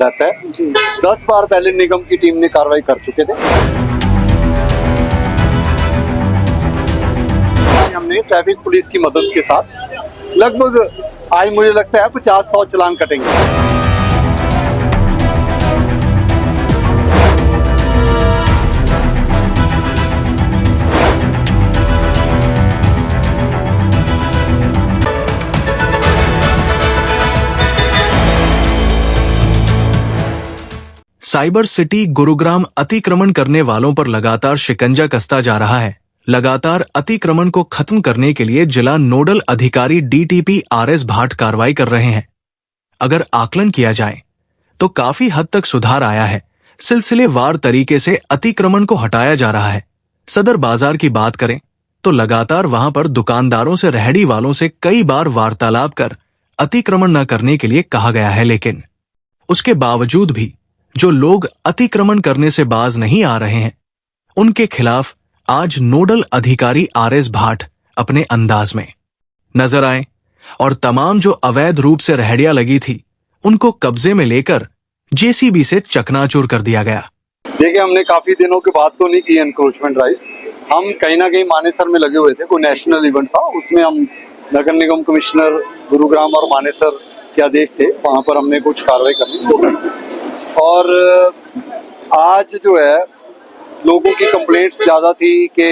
रहता है जी। 10 बार पहले निगम की टीम ने कार्रवाई कर चुके थे। आज हमने ट्रैफिक पुलिस की मदद के साथ लगभग आज मुझे लगता है 50-100 चालान कटेंगे। साइबर सिटी गुरुग्राम अतिक्रमण करने वालों पर लगातार शिकंजा कसता जा रहा है। लगातार अतिक्रमण को खत्म करने के लिए जिला नोडल अधिकारी डीटीपी आरएस भाट कार्रवाई कर रहे हैं। अगर आकलन किया जाए तो काफी हद तक सुधार आया है। सिलसिलेवार तरीके से अतिक्रमण को हटाया जा रहा है। सदर बाजार की बात करें तो लगातार वहां पर दुकानदारों से रेहड़ी वालों से कई बार वार्तालाप कर अतिक्रमण न करने के लिए कहा गया है, लेकिन उसके बावजूद भी जो लोग अतिक्रमण करने से बाज नहीं आ रहे हैं, उनके खिलाफ आज नोडल अधिकारी आरएस भाट अपने अंदाज में नजर आए और तमाम जो अवैध रूप से रेहड़ियां लगी थी उनको कब्जे में लेकर जेसीबी से चकनाचूर कर दिया गया। देखिए, हमने काफी दिनों के बाद तो नहीं की एनक्रोचमेंट ड्राइव्स। हम कहीं ना कहीं मानेसर में लगे हुए थे, कोई नेशनल इवेंट था, उसमें हम नगर निगम कमिश्नर गुरुग्राम और मानेसर के आदेश थे, वहां पर हमने कुछ कार्रवाई करनी। और आज जो है लोगों की कंप्लेंट्स ज़्यादा थी कि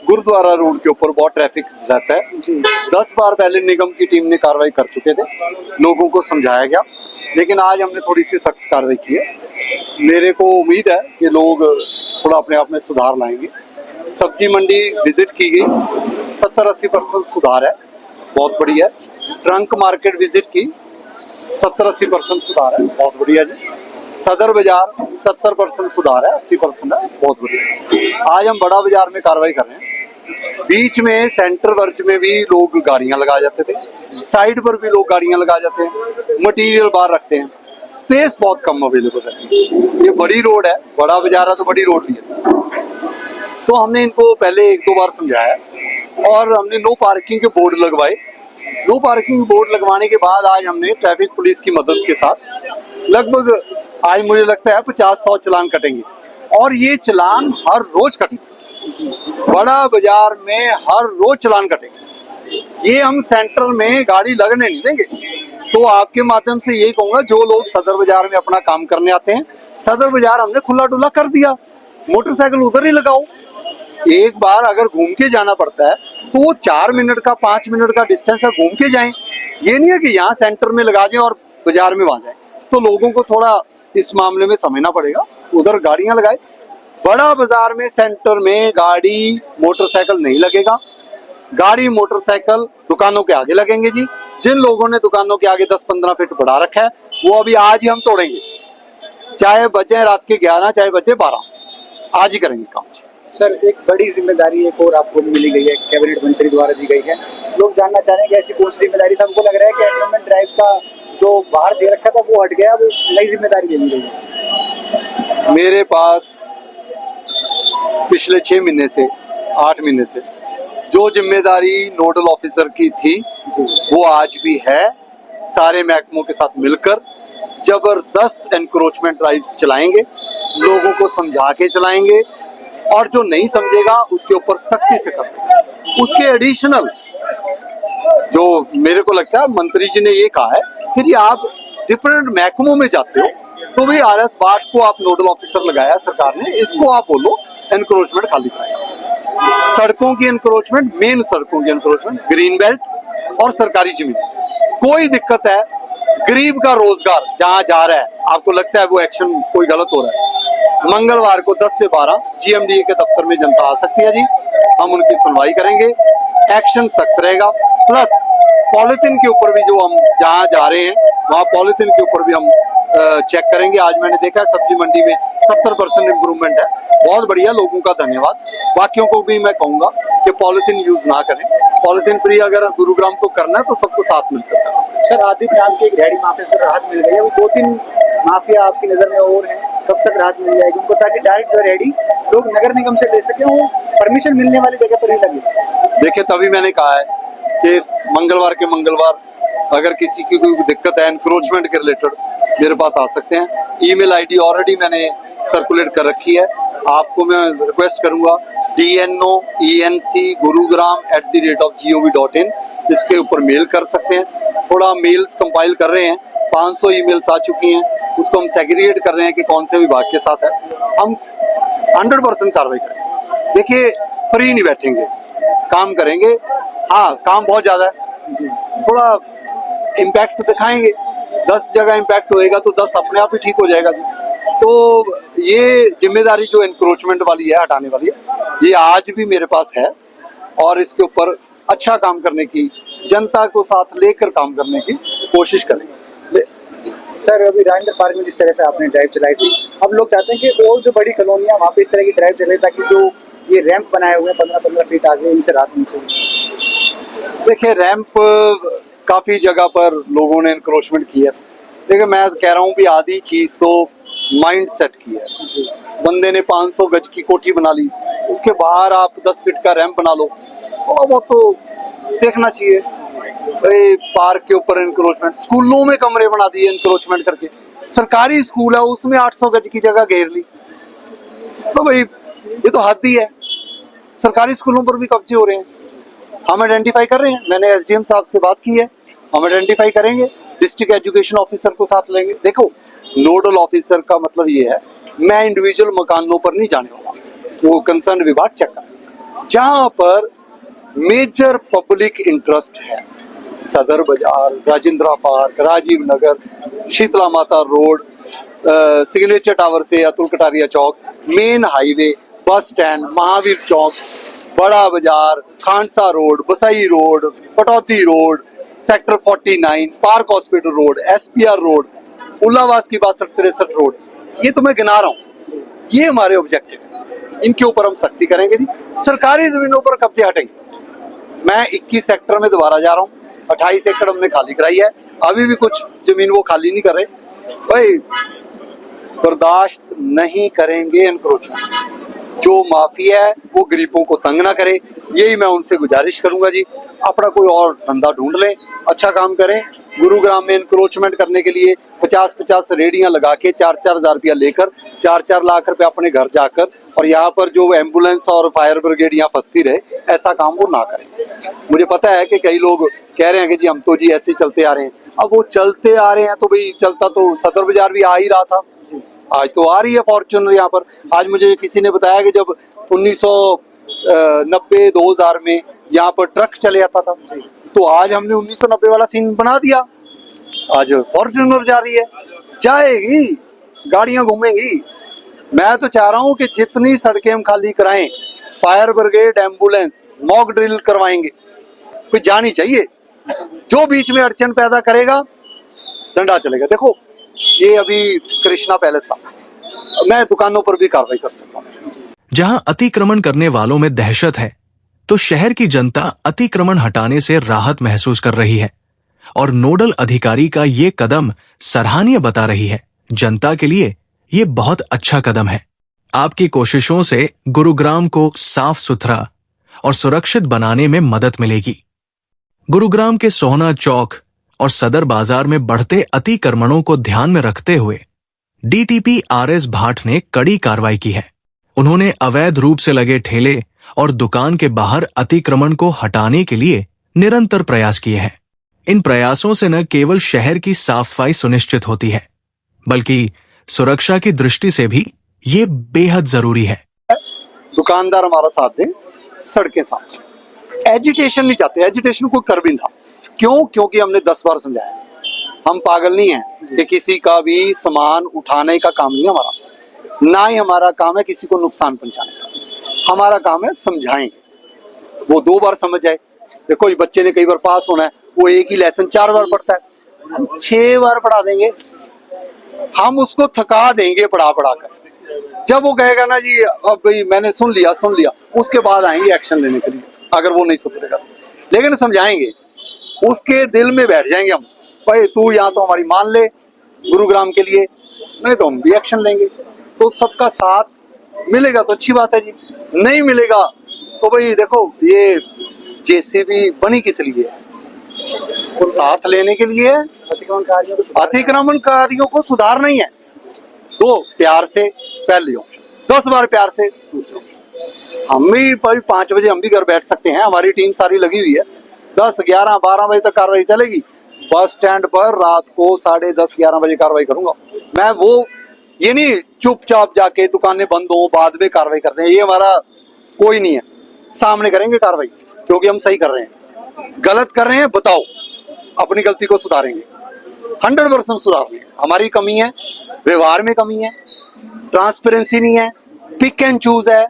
गुरुद्वारा रोड के ऊपर बहुत ट्रैफिक रहता है जी। 10 बार पहले निगम की टीम ने कार्रवाई कर चुके थे, लोगों को समझाया गया, लेकिन आज हमने थोड़ी सी सख्त कार्रवाई की है। मेरे को उम्मीद है कि लोग थोड़ा अपने आप में सुधार लाएंगे। सब्जी मंडी विजिट की गई, 70-80% सुधार है, बहुत बढ़िया। ट्रंक मार्केट विजिट की, 70-80% सुधार है, बहुत बढ़िया जी। सदर बाजार 70% सुधार है, 80% है, बहुत बढ़िया। आज हम बड़ा बाजार में कार्रवाई कर रहे हैं। बीच में सेंटर वर्ज में भी लोग गाड़ियां लगा जाते थे, साइड पर भी लोग गाड़ियां लगा जाते हैं, मटेरियल बाहर रखते हैं, स्पेस बहुत कम अवेलेबल है। ये बड़ी रोड है, बड़ा बाजार है तो बड़ी रोड भी है। तो हमने इनको पहले 1-2 बार समझाया और हमने नो पार्किंग के बोर्ड लगवाए। नो पार्किंग बोर्ड लगवाने के बाद आज हमने ट्रैफिक पुलिस की मदद के साथ लगभग आज मुझे लगता है 50-100 चालान कटेंगे और ये चालान हर रोज कटेंगे। बड़ा बाजार में हर रोज चालान कटेंगे। ये हम सेंटर में गाड़ी लगने नहीं देंगे। तो आपके माध्यम से यही कहूंगा, जो लोग सदर बाजार में अपना काम करने आते हैं, सदर बाजार हमने खुला डुला कर दिया, मोटरसाइकिल उधर ही लगाओ। एक बार अगर घूम के जाना पड़ता है तो वो 4 मिनट का 5 मिनट का डिस्टेंस है, घूम के जाएं। ये नहीं है कि यहाँ सेंटर में लगा जाए और बाजार में वहां जाए। तो लोगों को थोड़ा इस मामले में समझना पड़ेगा, उधर गाड़ियां लगाए। बड़ा बाजार में सेंटर में गाड़ी मोटरसाइकिल नहीं लगेगा। गाड़ी मोटरसाइकिल दुकानों के आगे लगेंगे जी। जिन लोगों ने दुकानों के आगे 10-15 फीट बढ़ा रखा है वो अभी आज ही हम तोड़ेंगे, चाहे बजे रात के 11 चाहे बजे 12, आज ही करेंगे काम। सर, एक बड़ी जिम्मेदारी एक और आपको मिली गई है, कैबिनेट मंत्री द्वारा दी गई है। लोग जानना चाह रहे हैं कि ऐसी कौन सी जिम्मेदारी? सबको लग रहा है कि एनवायरमेंट ड्राइव का जो बाहर दे रखा था वो हट गया, वो नई जिम्मेदारी दे दी गई है। मेरे पास पिछले 6 महीने से 8 महीने से जो जिम्मेदारी नोडल ऑफिसर की थी वो आज भी है। सारे महकमों के साथ मिलकर जबरदस्त एनक्रोचमेंट ड्राइव्स चलाएंगे, लोगों को समझा के चलाएंगे और जो नहीं समझेगा उसके ऊपर सख्ती से करेंगे। उसके एडिशनल जो मेरे को लगता है मंत्री जी ने ये कहा है कि जी आप डिफरेंट महकमों में जाते हो तो भाई आरएस भाट को आप नोडल ऑफिसर लगाया सरकार ने, इसको आप बोलो एनक्रोचमेंट खाली कराए। सड़कों की एनक्रोचमेंट, मेन सड़कों की एनक्रोचमेंट, ग्रीन बेल्ट और सरकारी जमीन, कोई दिक्कत है, गरीब का रोजगार जहां जा रहा है, आपको लगता है वो एक्शन कोई गलत हो रहा है, मंगलवार को 10 से 12 जीएमडीए के दफ्तर में जनता आ सकती है जी। हम उनकी सुनवाई करेंगे, एक्शन सख्त रहेगा। प्लस पॉलिथीन के ऊपर भी जो हम जहाँ जा रहे हैं वहाँ पॉलिथीन के ऊपर भी हम चेक करेंगे। आज मैंने देखा है सब्जी मंडी में 70% इम्प्रूवमेंट है, बहुत बढ़िया, लोगों का धन्यवाद। बाकियों को भी मैं कहूंगा कि पॉलिथीन यूज ना करें, पॉलिथीन फ्री अगर गुरुग्राम को करना है तो सबको साथ मिलकर करना। सर, आदित्य नाम के एक रेहड़ी माफिया से राहत मिल गई है, वो 2-3 माफिया आपकी नजर में और हैं, कब तक राहत मिल जाएगी उनको, ताकि डायरेक्ट जो रेहड़ी लोग नगर निगम से ले सके, वो परमिशन मिलने वाली जगह पर ही लगे? देखिए, तभी मैंने कहा है कि मंगलवार के मंगलवार अगर किसी की कोई दिक्कत है एनक्रोचमेंट के रिलेटेड मेरे पास आ सकते हैं। ईमेल आईडी ऑलरेडी मैंने सर्कुलेट कर रखी है। आपको मैं रिक्वेस्ट करूंगा dnoenc.gurugram@gov.in इसके ऊपर मेल कर सकते हैं। थोड़ा मेल्स कंपाइल कर रहे हैं, 500 ईमेल्स आ चुकी हैं, उसको हम सेग्रीगेट कर रहे हैं कि कौन से विभाग के साथ है। हम 100% कार्रवाई करेंगे। देखिए, फ्री नहीं बैठेंगे, काम करेंगे। हाँ, काम बहुत ज्यादा है, थोड़ा इम्पैक्ट दिखाएंगे। 10 जगह इम्पैक्ट होएगा तो 10 अपने आप ही ठीक हो जाएगा जी। तो ये जिम्मेदारी जो एनक्रोचमेंट वाली है, हटाने वाली है, ये आज भी मेरे पास है और इसके ऊपर अच्छा काम करने की, जनता को साथ लेकर काम करने की कोशिश करेंगे। सर, अभी राजेंद्र पार्क में जिस तरह से आपने ड्राइव चलाई थी, अब लोग चाहते हैं कि और जो बड़ी कॉलोनियां वहाँ पे इस तरह की ड्राइव चले ताकि जो ये रैंप बनाए हुए हैं 15-15 फीट आगे, इनसे राहत मिल सके। देखिए, रैंप काफी जगह पर लोगों ने एनक्रोचमेंट किया। देखिए, मैं कह रहा हूँ कि आधी चीज तो माइंड सेट की है। बंदे ने 500 गज की कोठी बना ली, उसके बाहर आप 10 फीट का रैंप बना लो, थोड़ा बहुत तो देखना चाहिए। पार्क के ऊपर एनक्रोचमेंट, स्कूलों में कमरे बना दिए एनक्रोचमेंट करके। सरकारी स्कूल है, उसमें 800 गज की जगह घेर ली, तो भाई ये तो हद ही है। सरकारी स्कूलों पर भी कब्जे हो रहे हैं, हम आइडेंटिफाई कर रहे हैं। मैंने एसडीएम साहब से बात की है, हम आइडेंटिफाई करेंगे, डिस्ट्रिक्ट एजुकेशन ऑफिसर को साथ लेंगे। देखो, नोडल ऑफिसर का मतलब ये है, मैं इंडिविजुअल मकानों पर नहीं जाने वाला, वो कंसर्न विभाग चेक करें। जहां पर मेजर पब्लिक इंटरेस्ट है, Sadar Bazaar, Rajendra park, Rajiv Nagar, Sheetla Mata road, signature tower से Atul Kataria Chowk, main highway, bus stand, Mahavir Chowk, Bada Bazaar, Khansa road, Basai road, Pataudi road, sector 49, park hospital road, SPR road, Ullawas की 62-63 रोड, ये तो मैं गिना रहा हूँ। ये हमारे ऑब्जेक्टिव है, इनके ऊपर हम सख्ती करेंगे जी। सरकारी जमीनों पर कब्जे हटेंगे। मैं 21 सेक्टर में दोबारा जा रहा हूँ, 28 एकड़ हमने खाली कराई है, अभी भी कुछ जमीन वो खाली नहीं कर रहे। भाई, बर्दाश्त नहीं करेंगे एनक्रोचमेंट। जो माफिया है वो गरीबों को तंग ना करे, यही मैं उनसे गुजारिश करूंगा जी। अपना कोई और धंधा ढूंढ लें, अच्छा काम करें। गुरुग्राम में एनक्रोचमेंट करने के लिए 50-50 रेडियां लगा के 4-4 हजार रुपया लेकर 4-4 लाख रुपया अपने घर जाकर, और यहाँ पर जो एम्बुलेंस और फायर ब्रिगेड यहाँ फंसती रहे, ऐसा काम वो ना करें। मुझे पता है कि कई लोग कह रहे हैं कि जी हम तो जी ऐसे चलते आ रहे हैं। अब वो चलते आ रहे हैं तो भाई, चलता तो सदर बाजार भी आ ही रहा था, आज तो आ रही है फॉर्च्यूनर यहाँ पर। आज मुझे किसी ने बताया कि जब 1990-2000 में यहाँ पर ट्रक चले आता था, तो आज हमने 1990 वाला सीन बना दिया। आज फॉर्च्यूनर जा रही है, जाएगी, गाड़ियां घूमेंगी। मैं तो चाह रहा हूँ कि जितनी सड़कें हम खाली कराएं, fire brigade, ambulance, mock drill करवाएंगे, कोई जानी चाहिए। जो बीच में अड़चन पैदा करेगा, डंडा चलेगा। देखो, ये अभी कृष्णा पैलेस था, मैं दुकानों पर भी कार्रवाई कर सकता हूँ। जहां अतिक्रमण करने वालों में दहशत है, तो शहर की जनता अतिक्रमण हटाने से राहत महसूस कर रही है और नोडल अधिकारी का ये कदम सराहनीय बता रही है। जनता के लिए ये बहुत अच्छा कदम है। आपकी कोशिशों से गुरुग्राम को साफ सुथरा और सुरक्षित बनाने में मदद मिलेगी। गुरुग्राम के सोहना चौक और सदर बाजार में बढ़ते अतिक्रमणों को ध्यान में रखते हुए डीटीपी आरएस भाट ने कड़ी कार्रवाई की है। उन्होंने अवैध रूप से लगे ठेले और दुकान के बाहर अतिक्रमण को हटाने के लिए निरंतर प्रयास किए हैं। इन प्रयासों से न केवल शहर की साफ सफाई सुनिश्चित होती है, बल्कि सुरक्षा की दृष्टि से भी ये बेहद जरूरी है। दुकानदार हमारा साथ दें, सड़कें साफ। एजिटेशन नहीं चाहते, एजिटेशन कोई कर भी ना। क्यों? क्योंकि हमने 10 बार समझाया, हम पागल नहीं हैं कि किसी का भी सामान उठाने का काम नहीं हमारा, ना ही हमारा काम है किसी को नुकसान पहुंचाने का। हमारा काम है समझाएंगे, वो 2 बार समझ जाए। देखो, ये बच्चे ने कई बार पास होना है, वो एक ही लेसन 4 बार पढ़ता है, हम 6 बार पढ़ा देंगे, हम उसको थका देंगे पढ़ा कर। जब वो कहेगा ना जी अब भाई मैंने सुन लिया, उसके बाद आएंगे एक्शन लेने के लिए, अगर वो नहीं सुधरेगा। लेकिन समझाएंगे, उसके दिल में बैठ जाएंगे हम, भाई तू यहाँ तो हमारी मान ले गुरुग्राम के लिए, नहीं तो हम भी एक्शन लेंगे। तो सबका साथ मिलेगा तो अच्छी बात है जी, नहीं मिलेगा तो भाई देखो, ये जेसीबी बनी किस लिए है? साथ लेने के लिए अतिक्रमणकारियों को अतिक्रमणकारियों को सुधारना ही है। दो प्यार से पहले ऑप्शन, 10 बार प्यार से दूसरे ऑप्शन। हम भी भाई 5 बजे हम भी घर बैठ सकते हैं, हमारी टीम सारी लगी हुई है। 10, 11, 12 बजे तक कार्रवाई चलेगी। बस स्टैंड पर रात को 10:30, 11 बजे कार्रवाई करूंगा मैं। वो ये नहीं चुपचाप जाके दुकानें बंद हो बाद में कार्रवाई करते हैं, ये हमारा कोई नहीं है। सामने करेंगे कार्रवाई, क्योंकि हम सही कर रहे हैं। गलत कर रहे हैं बताओ, अपनी गलती को सुधारेंगे, 100% सुधार रहे हैं। हमारी कमी है, व्यवहार में कमी है, ट्रांसपेरेंसी नहीं है, पिक एंड चूज है।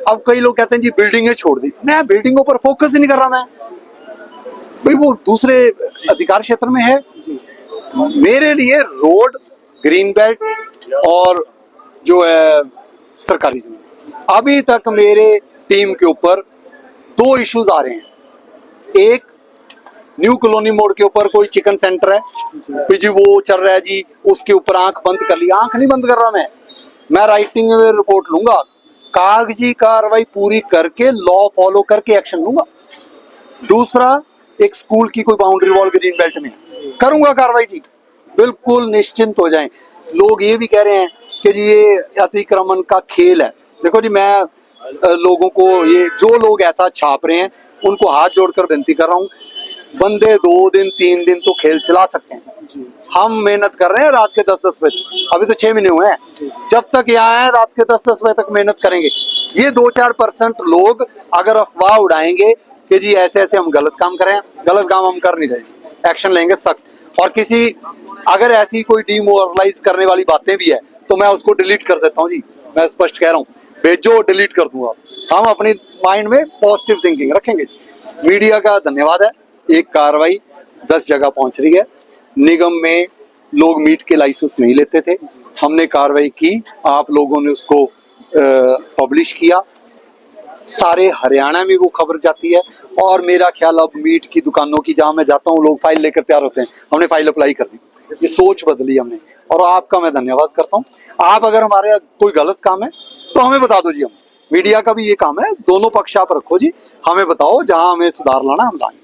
अब कई लोग कहते हैं जी बिल्डिंगें छोड़ दी, मैं बिल्डिंगों पर फोकस ही नहीं कर रहा। मैं भाई वो दूसरे अधिकार क्षेत्र में है। मेरे लिए रोड, ग्रीन बेल्ट और जो है सरकारी जमीन, अभी तक मेरे टीम के ऊपर 2 इश्यूज आ रहे हैं। एक न्यू कॉलोनी मोड़ के ऊपर कोई चिकन सेंटर है कि जी वो चल रहा है जी, उसके ऊपर आंख बंद कर ली। आंख नहीं बंद कर रहा मैं राइटिंग में रिपोर्ट लूंगा, कागजी कार्रवाई पूरी करके लॉ फॉलो करके एक्शन लूंगा। दूसरा, एक स्कूल की कोई बाउंड्री वॉल ग्रीन बेल्ट में करूंगा कार्रवाई जी, बिल्कुल निश्चिंत हो जाएं। लोग ये भी कह रहे हैं कि जी ये अतिक्रमण का खेल है। देखो जी, मैं लोगों को, ये जो लोग ऐसा छाप रहे हैं उनको हाथ जोड़कर विनती कर रहा हूँ, बंदे 2 दिन 3 दिन तो खेल चला सकते हैं। हम मेहनत कर रहे हैं रात के 10-10 बजे, अभी तो 6 महीने हुए हैं। जब तक यहाँ है रात के 10-10 बजे तक मेहनत करेंगे। ये 2-4% लोग अगर अफवाह उड़ाएंगे कि जी ऐसे ऐसे हम गलत काम करें, गलत काम हम कर नहीं रहे, एक्शन लेंगे सख्त। और किसी अगर ऐसी कोई डिमोरलाइज करने वाली बातें भी है तो मैं उसको डिलीट कर देता हूँ जी, मैं स्पष्ट कह रहा हूँ, भेजो डिलीट कर दूंगा। हम अपनी माइंड में पॉजिटिव थिंकिंग रखेंगे। मीडिया का धन्यवाद है, एक कार्रवाई 10 जगह पहुंच रही है। निगम में लोग मीट के लाइसेंस नहीं लेते थे, हमने कार्रवाई की, आप लोगों ने उसको पब्लिश किया, सारे हरियाणा में वो खबर जाती है। और मेरा ख्याल अब मीट की दुकानों की, जहां मैं जाता हूँ लोग फाइल लेकर तैयार होते हैं, हमने फाइल अप्लाई कर दी। ये सोच बदली हमने, और आपका मैं धन्यवाद करता हूँ। आप अगर हमारे कोई गलत काम है तो हमें बता दो जी। हम मीडिया का भी ये काम है, दोनों पक्ष आप रखो जी, हमें बताओ, जहां हमें सुधार लाना हम लाएंगे।